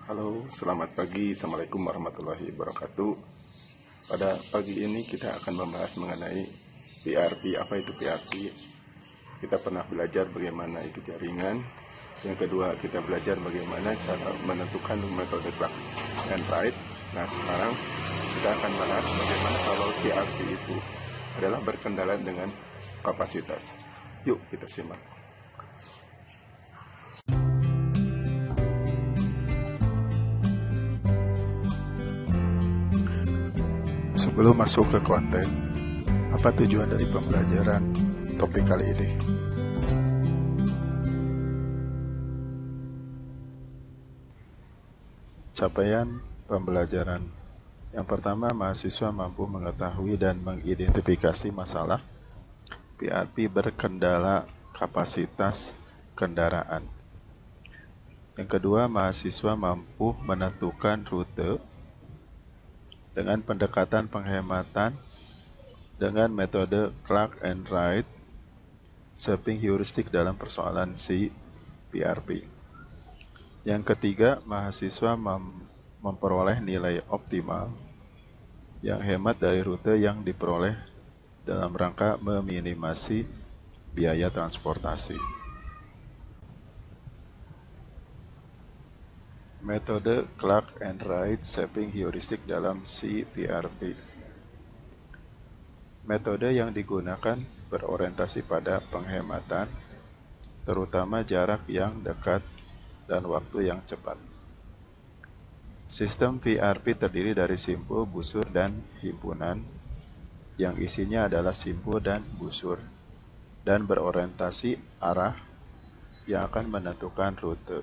Halo, selamat pagi. Assalamualaikum warahmatullahi wabarakatuh. Pada pagi ini kita akan membahas mengenai PRP. Apa itu PRP? Kita pernah belajar bagaimana itu jaringan. Yang kedua, kita belajar bagaimana cara menentukan metode plug and write. Nah, sekarang kita akan bahas bagaimana kalau PRP itu adalah berkendala dengan kapasitas. Yuk kita simak. Sebelum masuk ke konten, apa tujuan dari pembelajaran topik kali ini? Capaian pembelajaran. Yang pertama, mahasiswa mampu mengetahui dan mengidentifikasi masalah PRP berkendala kapasitas kendaraan. Yang kedua, mahasiswa mampu menentukan rute dengan pendekatan penghematan dengan metode plug and write shaping heuristik dalam persoalan si PRP. Yang ketiga, mahasiswa memperoleh nilai optimal yang hemat dari rute yang diperoleh dalam rangka meminimasi biaya transportasi. Metode plug and write shaping heuristik dalam si PRP. Metode yang digunakan berorientasi pada penghematan, terutama jarak yang dekat dan waktu yang cepat. Sistem PRP terdiri dari simpul, busur, dan himpunan, yang isinya adalah simpul dan busur, dan berorientasi arah yang akan menentukan rute.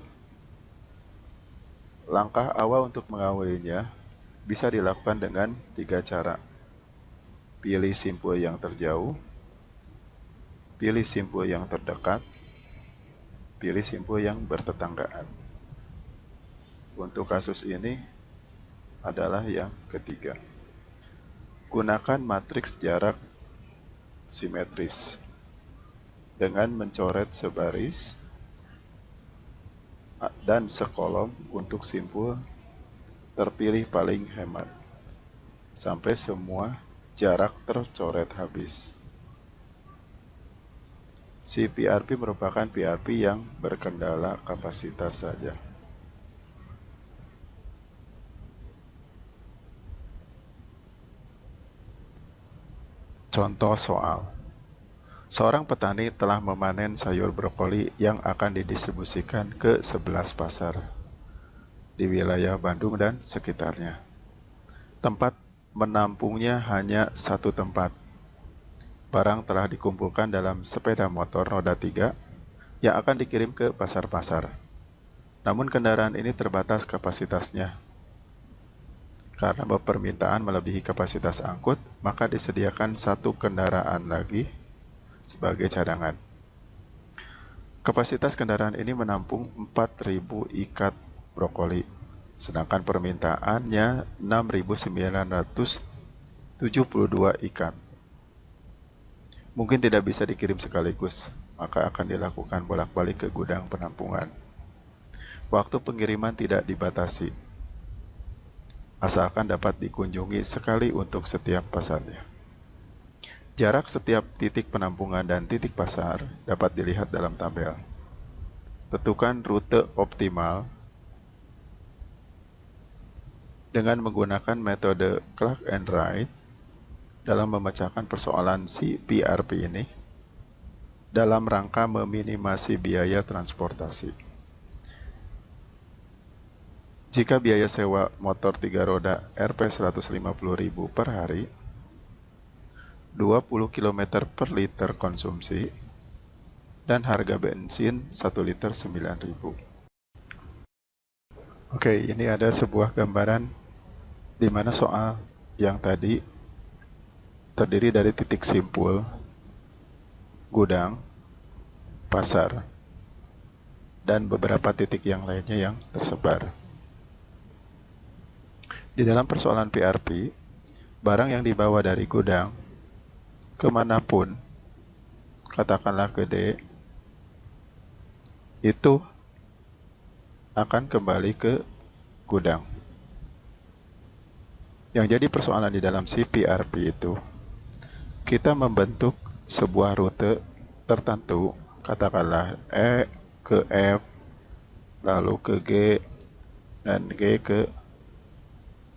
Langkah awal untuk mengawalinya bisa dilakukan dengan 3 cara. Pilih simpul yang terjauh, pilih simpul yang terdekat, pilih simpul yang bertetanggaan. Untuk kasus ini adalah yang ketiga. Gunakan matriks jarak simetris dengan mencoret sebaris dan sekolom untuk simpul terpilih paling hemat, sampai semua jarak tercoret habis. Si PRP merupakan PRP yang berkendala kapasitas saja. Contoh soal. Seorang petani telah memanen sayur brokoli yang akan didistribusikan ke 11 pasar di wilayah Bandung dan sekitarnya. Tempat menampungnya hanya 1 tempat. Barang telah dikumpulkan dalam sepeda motor roda 3 yang akan dikirim ke pasar-pasar. Namun kendaraan ini terbatas kapasitasnya. Karena permintaan melebihi kapasitas angkut, maka disediakan 1 kendaraan lagi sebagai cadangan. Kapasitas kendaraan ini menampung 4.000 ikat brokoli, sedangkan permintaannya 6.972 ikat. Mungkin tidak bisa dikirim sekaligus, maka akan dilakukan bolak-balik ke gudang penampungan. Waktu pengiriman tidak dibatasi, asalkan dapat dikunjungi sekali untuk setiap pasarnya. Jarak setiap titik penampungan dan titik pasar dapat dilihat dalam tabel. Tentukan rute optimal dengan menggunakan metode plug and write dalam memecahkan persoalan si PRP ini dalam rangka meminimasi biaya transportasi. Jika biaya sewa motor 3 roda Rp 150.000 per hari, 20 km per liter konsumsi, dan harga bensin 1 liter 9.000. Oke, ini ada sebuah gambaran di mana soal yang tadi terdiri dari titik simpul, gudang, pasar, dan beberapa titik yang lainnya yang tersebar. Di dalam persoalan PRP, barang yang dibawa dari gudang kemanapun, katakanlah ke D, itu akan kembali ke gudang. Yang jadi persoalan di dalam CPRP itu, kita membentuk sebuah rute tertentu, katakanlah E ke F, lalu ke G, dan G ke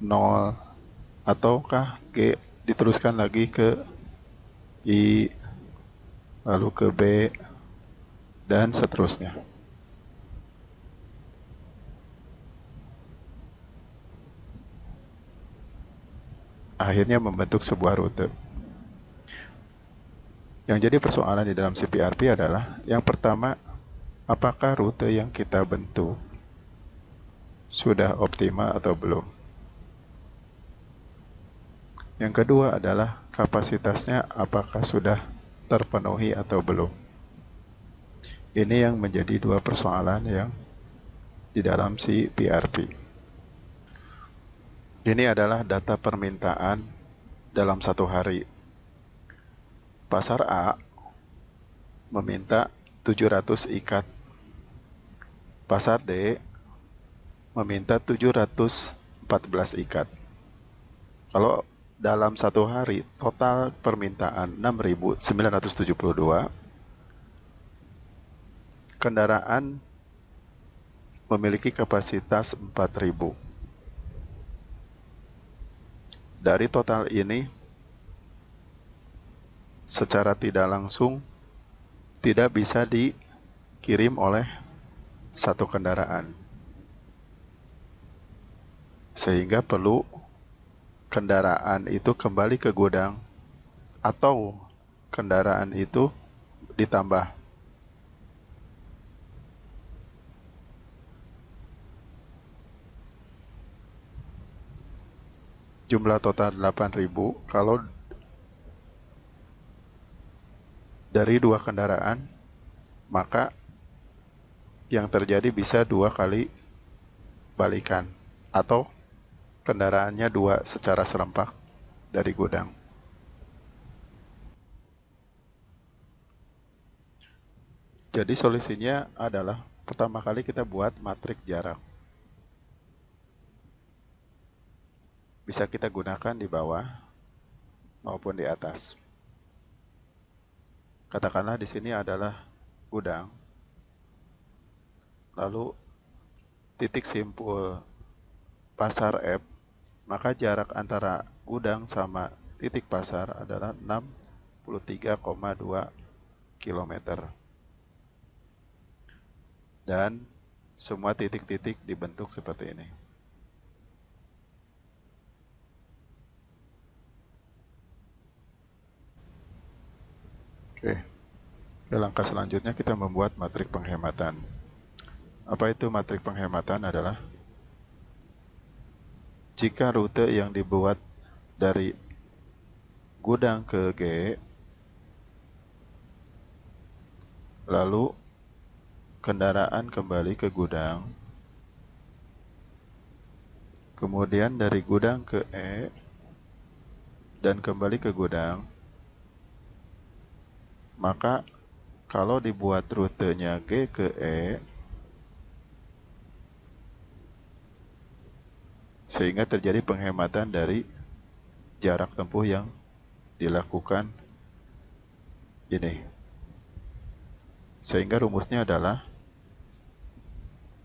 0, ataukah G diteruskan lagi ke I, lalu ke B, dan seterusnya. Akhirnya membentuk sebuah rute. Yang jadi persoalan di dalam CPRP adalah, yang pertama, apakah rute yang kita bentuk sudah optimal atau belum? Yang kedua adalah kapasitasnya apakah sudah terpenuhi atau belum. Ini yang menjadi dua persoalan yang di dalam CPRP. Ini adalah data permintaan dalam satu hari. Pasar A meminta 700 ikat. Pasar D meminta 714 ikat. Kalau dalam satu hari, total permintaan 6.972, kendaraan memiliki kapasitas 4.000. Dari total ini, secara tidak langsung, tidak bisa dikirim oleh satu kendaraan. Sehingga perlu kendaraan itu kembali ke gudang atau kendaraan itu ditambah. Jumlah total 8.000, kalau dari dua kendaraan, maka yang terjadi bisa dua kali balikan, atau kendaraannya dua secara serempak dari gudang. Jadi solusinya adalah, pertama kali kita buat matrik jarak. Bisa kita gunakan di bawah maupun di atas. Katakanlah di sini adalah gudang, lalu titik simpul pasar F, maka jarak antara gudang sama titik pasar adalah 63,2 km. Dan semua titik-titik dibentuk seperti ini. Oke, langkah selanjutnya kita membuat matrik penghematan. Apa itu matrik penghematan? Adalah jika rute yang dibuat dari gudang ke G, lalu kendaraan kembali ke gudang, kemudian dari gudang ke E, dan kembali ke gudang, maka kalau dibuat rutenya G ke E, sehingga terjadi penghematan dari jarak tempuh yang dilakukan ini. Sehingga rumusnya adalah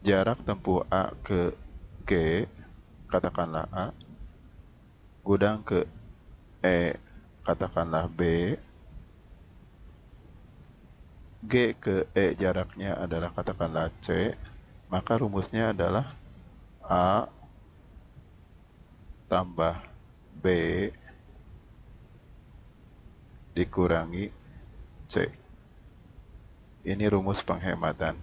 jarak tempuh A ke G, katakanlah A, gudang ke E, katakanlah B, G ke E jaraknya adalah katakanlah C, maka rumusnya adalah A tambah B dikurangi C. Ini rumus penghematan.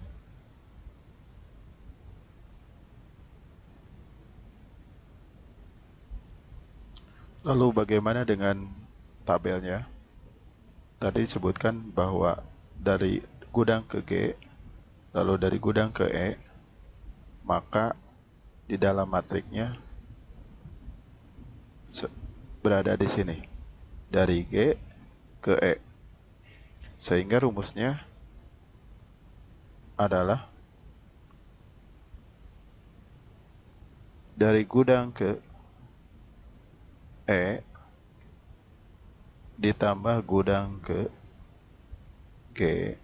Lalu bagaimana dengan tabelnya? Tadi disebutkan bahwa dari gudang ke G, lalu dari gudang ke E, maka di dalam matriknya berada di sini, dari G ke E. Sehingga rumusnya adalah dari gudang ke E ditambah gudang ke G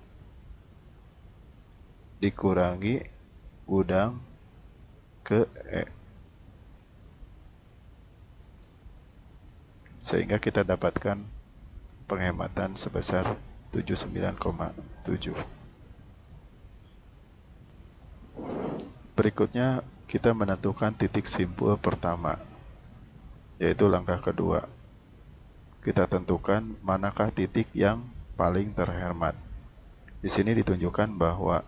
dikurangi gudang ke E. Sehingga kita dapatkan penghematan sebesar 79,7. Berikutnya kita menentukan titik simpul pertama, yaitu langkah kedua. Kita tentukan manakah titik yang paling terhemat. Di sini ditunjukkan bahwa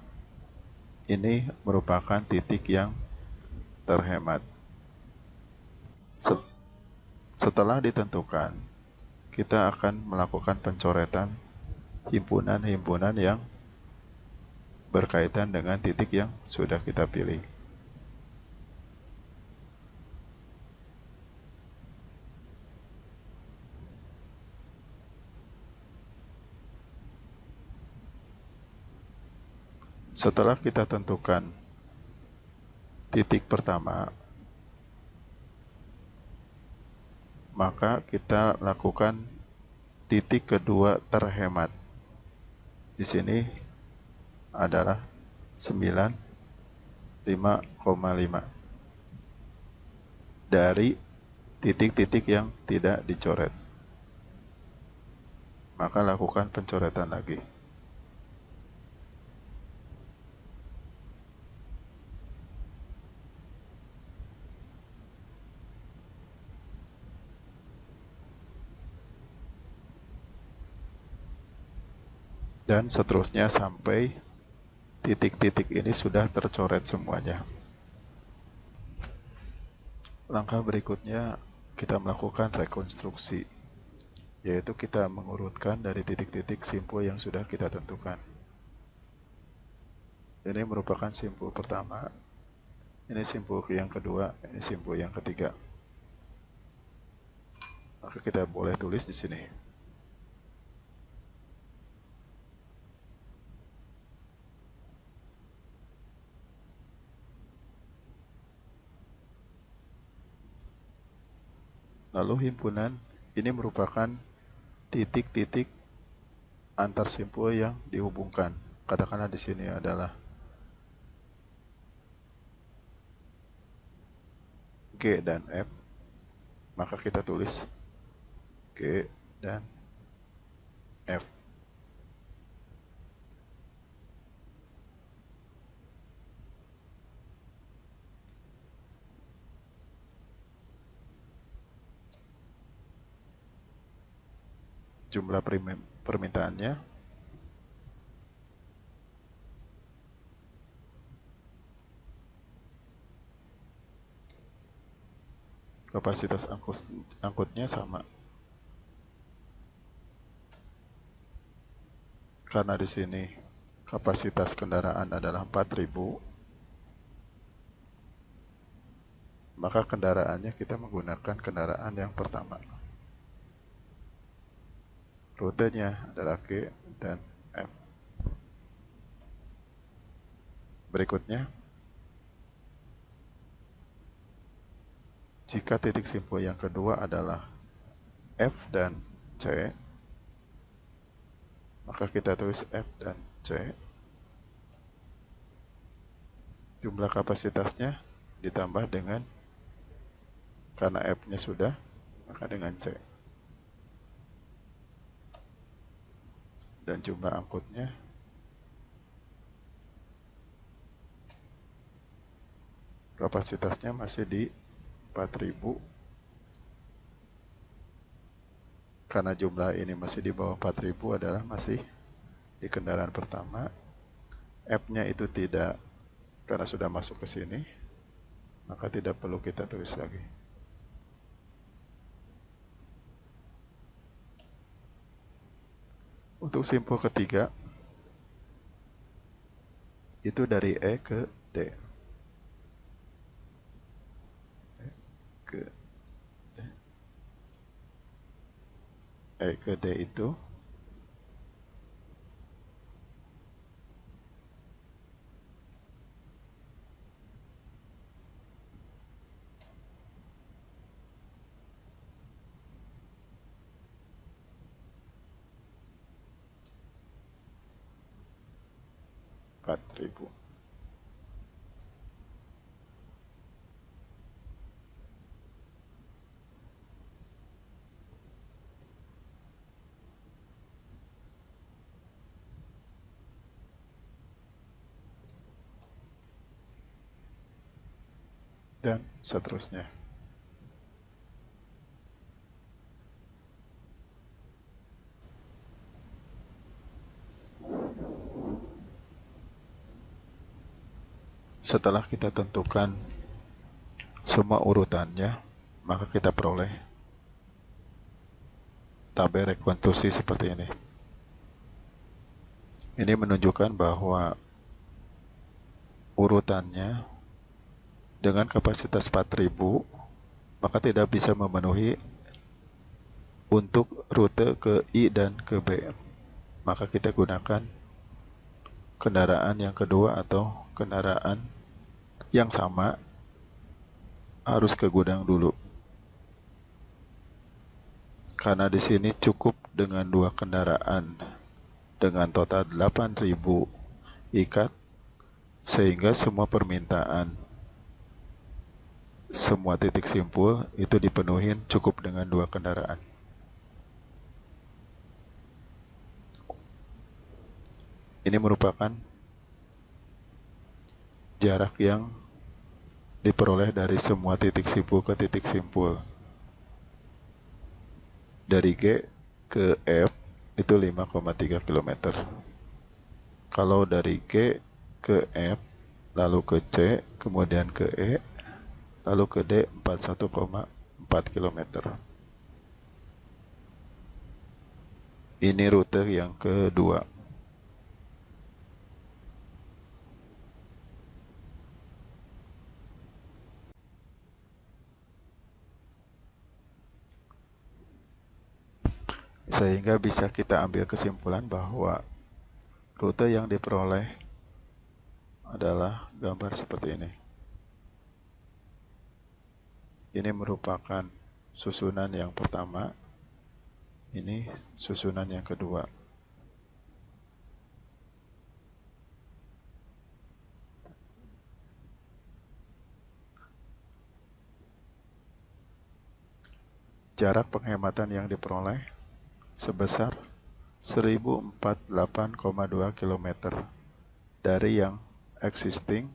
ini merupakan titik yang terhemat. Setelah ditentukan, kita akan melakukan pencoretan himpunan-himpunan yang berkaitan dengan titik yang sudah kita pilih. Setelah kita tentukan titik pertama, maka kita lakukan titik kedua terhemat. Di sini adalah 95,5 dari titik-titik yang tidak dicoret. Maka lakukan pencoretan lagi. Dan seterusnya sampai titik-titik ini sudah tercoret semuanya. Langkah berikutnya kita melakukan rekonstruksi, yaitu kita mengurutkan dari titik-titik simpul yang sudah kita tentukan. Ini merupakan simpul pertama, ini simpul yang kedua, ini simpul yang ketiga. Maka kita boleh tulis di sini. Lalu himpunan ini merupakan titik-titik antar simpul yang dihubungkan. Katakanlah di sini adalah G dan F, maka kita tulis G dan F. Jumlah permintaannya kapasitas angkutnya sama. Karena di sini kapasitas kendaraan adalah 4.000, maka kendaraannya kita menggunakan kendaraan yang pertama. Rutenya adalah G dan F. Berikutnya, jika titik simpul yang kedua adalah F dan C, maka kita tulis F dan C. Jumlah kapasitasnya ditambah dengan, karena F-nya sudah, maka dengan C. Dan jumlah angkutnya kapasitasnya masih di 4.000. Karena jumlah ini masih di bawah 4.000 adalah masih di kendaraan pertama. F-nya itu tidak, karena sudah masuk ke sini, maka tidak perlu kita tulis lagi. Untuk simpul ketiga, itu dari E ke D. E ke D itu 4.000. Dan seterusnya. Setelah kita tentukan semua urutannya, maka kita peroleh tabel rekonstruksi seperti ini. Ini menunjukkan bahwa urutannya dengan kapasitas 4.000, maka tidak bisa memenuhi untuk rute ke I dan ke B. Maka kita gunakan kendaraan yang kedua atau kendaraan yang sama, harus ke gudang dulu. Karena di sini cukup dengan 2 kendaraan dengan total 8.000 ikat, sehingga semua permintaan, semua titik simpul itu dipenuhi cukup dengan 2 kendaraan. Ini merupakan jarak yang diperoleh dari semua titik simpul ke titik simpul. Dari G ke F itu 5,3 km. Kalau dari G ke F, lalu ke C, kemudian ke E, lalu ke D 41,4 km. Ini rute yang kedua. Sehingga bisa kita ambil kesimpulan bahwa rute yang diperoleh adalah gambar seperti ini. Ini merupakan susunan yang pertama, ini susunan yang kedua. Jarak penghematan yang diperoleh sebesar 1048,2 km dari yang existing,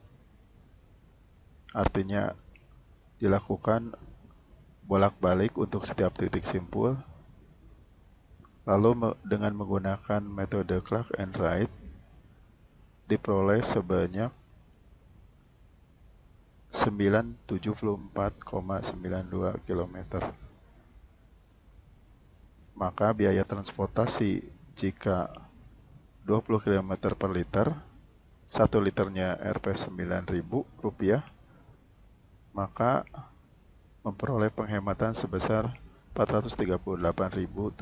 artinya dilakukan bolak-balik untuk setiap titik simpul, lalu dengan menggunakan metode Clark and Wright diperoleh sebanyak 974,92 km. Maka biaya transportasi jika 20 km per liter, 1 liternya Rp 9.000, maka memperoleh penghematan sebesar 438.714.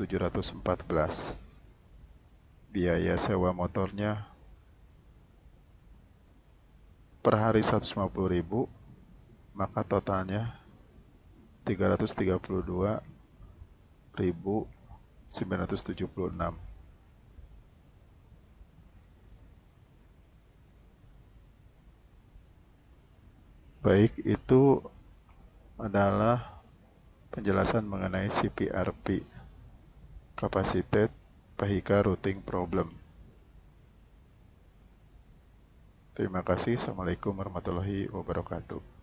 Biaya sewa motornya per hari 150.000, maka totalnya 332.976. Baik, itu adalah penjelasan mengenai CPRP, Capacitated Vehicle Routing Problem. Terima kasih. Assalamualaikum warahmatullahi wabarakatuh.